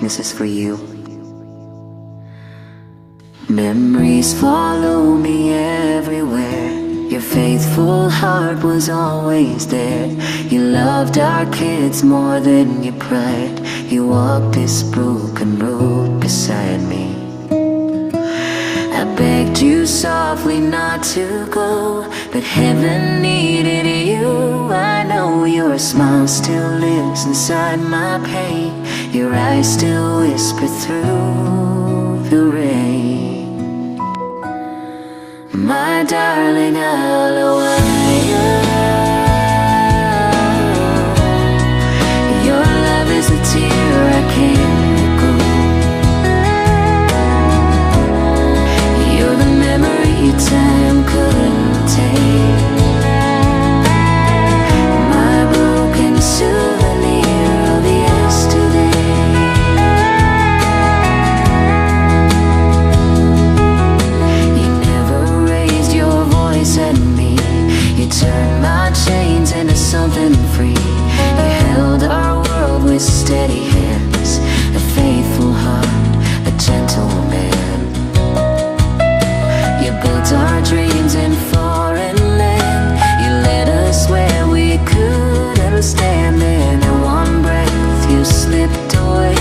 This is for you. Memories follow me everywhere. Your faithful heart was always there. You loved our kids more than your pride. You walked this broken road beside me. I begged you softly not to go, but heaven needed you. I know your smile still lives inside my pain. Your eyes still whisper through the rain. My darling Arawaia, your love is a tear I can't let go. You're the memory time couldn't take. My broken souvenir of yesterday. You never raised your voice at me. You turned my chains into something free. You held our world with steady hands, a faithful heart, a gentle man. You built our dreams in foreign land. You led us where we couldn't stand. Then in one breath you slipped away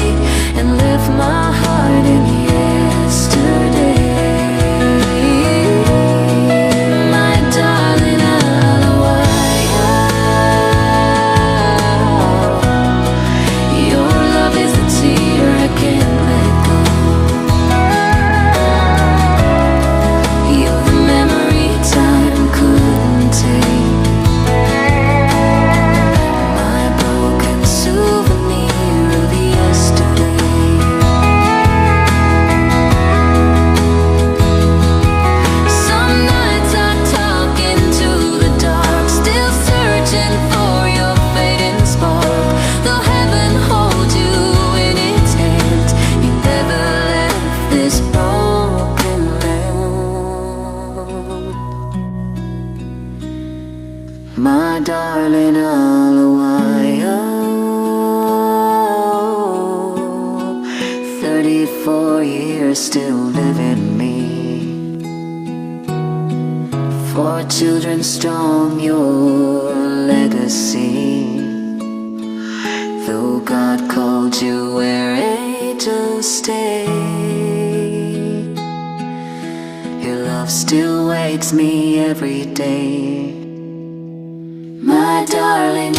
and left my heart in yesterday. My darling Arawaia, your love is the tear I can't let go. You're the memory time couldn't take. My broken souvenir of yesterday. Some nights I talk into the dark, still searching for your fading spark. Though heaven holds you in its hands, you never left this broken land. My darling Arawaia, 34 years still live in me. 4 children strong, your legacy. Though God called you where angels stay, your love still wakes me every day. My darling